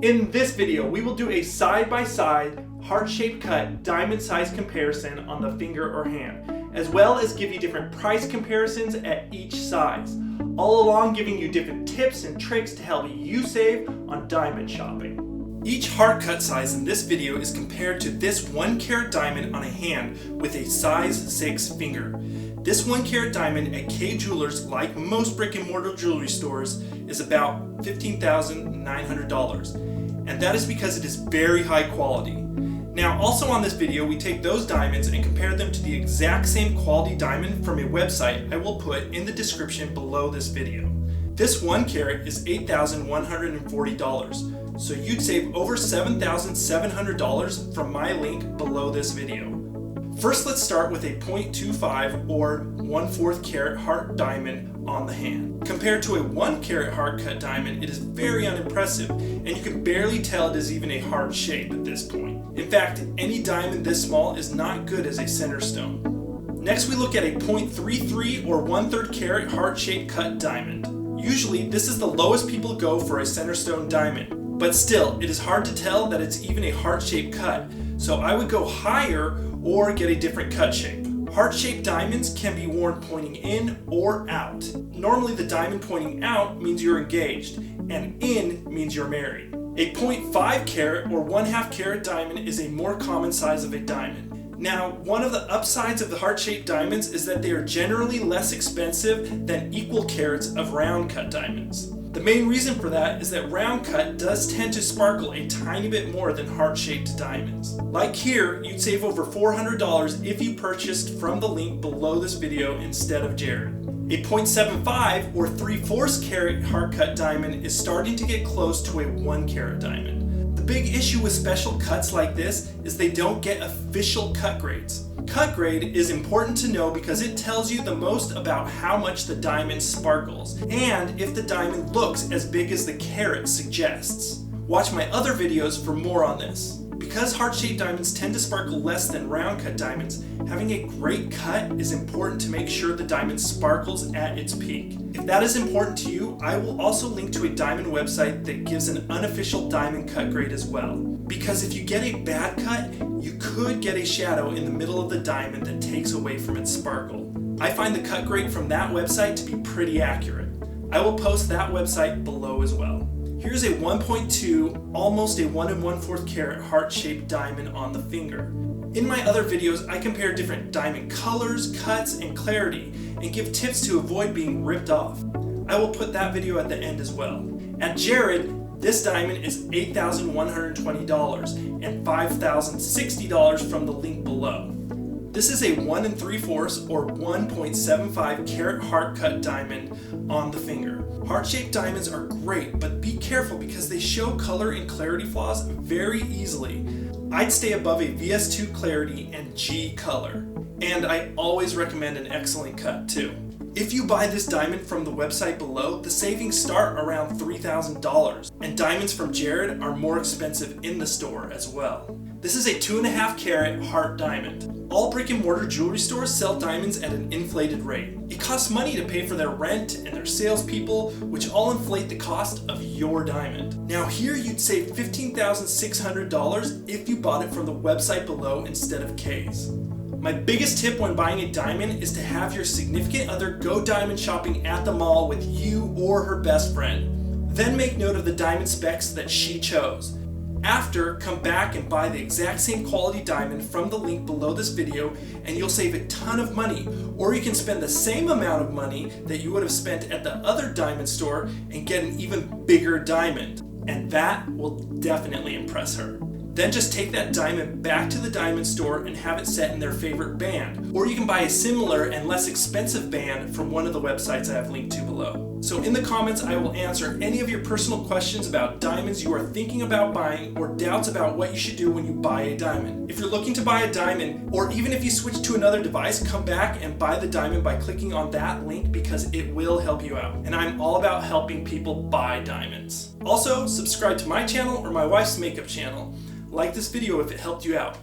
In this video, we will do a side-by-side, heart-shaped cut, diamond size comparison on the finger or hand, as well as give you different price comparisons at each size, all along giving you different tips and tricks to help you save on diamond shopping. Each heart cut size in this video is compared to this 1 carat diamond on a hand with a size 6 finger. This 1 carat diamond at K Jewelers, like most brick and mortar jewelry stores, is about $15,900, and that is because it is very high quality. Now, also on this video, we take those diamonds and compare them to the exact same quality diamond from a website I will put in the description below this video. This 1 carat is $8,140, so you'd save over $7,700 from my link below this video. First, let's start with a 0.25 or 1/4 carat heart diamond on the hand. Compared to a 1 carat heart cut diamond, it is very unimpressive, and you can barely tell it is even a heart shape at this point. In fact, any diamond this small is not good as a center stone. Next, we look at a 0.33 or 1/3 carat heart-shaped cut diamond. Usually, this is the lowest people go for a center stone diamond, but still, it is hard to tell that it's even a heart-shaped cut, so I would go higher or get a different cut shape. Heart-shaped diamonds can be worn pointing in or out. Normally, the diamond pointing out means you're engaged, and in means you're married. A 0.5 carat or 1/2 carat diamond is a more common size of a diamond. Now, one of the upsides of the heart-shaped diamonds is that they are generally less expensive than equal carats of round cut diamonds. The main reason for that is that round cut does tend to sparkle a tiny bit more than heart-shaped diamonds. Like here, you'd save over $400 if you purchased from the link below this video instead of Jared. A 0.75 or 3/4 carat heart cut diamond is starting to get close to a 1 carat diamond. The big issue with special cuts like this is they don't get official cut grades. Cut grade is important to know because it tells you the most about how much the diamond sparkles and if the diamond looks as big as the carat suggests. Watch my other videos for more on this. Because heart-shaped diamonds tend to sparkle less than round cut diamonds, having a great cut is important to make sure the diamond sparkles at its peak. If that is important to you, I will also link to a diamond website that gives an unofficial diamond cut grade as well. Because if you get a bad cut, you could get a shadow in the middle of the diamond that takes away from its sparkle. I find the cut grade from that website to be pretty accurate. I will post that website below as well. Here's a 1.2, almost a 1 1/4 carat heart-shaped diamond on the finger. In my other videos, I compare different diamond colors, cuts, and clarity, and give tips to avoid being ripped off. I will put that video at the end as well. At Jared, this diamond is $8,120 and $5,060 from the link below. This is a 1 3/4 or 1.75 carat heart cut diamond on the finger. Heart-shaped diamonds are great, but be careful because they show color and clarity flaws very easily. I'd stay above a VS2 clarity and G color. And I always recommend an excellent cut too. If you buy this diamond from the website below, the savings start around $3,000, and diamonds from Jared are more expensive in the store as well. This is a 2.5 carat heart diamond. All brick and mortar jewelry stores sell diamonds at an inflated rate. It costs money to pay for their rent and their salespeople, which all inflate the cost of your diamond. Now here you'd save $15,600 if you bought it from the website below instead of K's. My biggest tip when buying a diamond is to have your significant other go diamond shopping at the mall with you or her best friend. Then make note of the diamond specs that she chose. After, come back and buy the exact same quality diamond from the link below this video and you'll save a ton of money, or you can spend the same amount of money that you would have spent at the other diamond store and get an even bigger diamond, and that will definitely impress her. Then just take that diamond back to the diamond store and have it set in their favorite band. Or you can buy a similar and less expensive band from one of the websites I have linked to below. So in the comments, I will answer any of your personal questions about diamonds you are thinking about buying or doubts about what you should do when you buy a diamond. If you're looking to buy a diamond, or even if you switch to another device, come back and buy the diamond by clicking on that link because it will help you out. And I'm all about helping people buy diamonds. Also, subscribe to my channel or my wife's makeup channel. Like this video if it helped you out.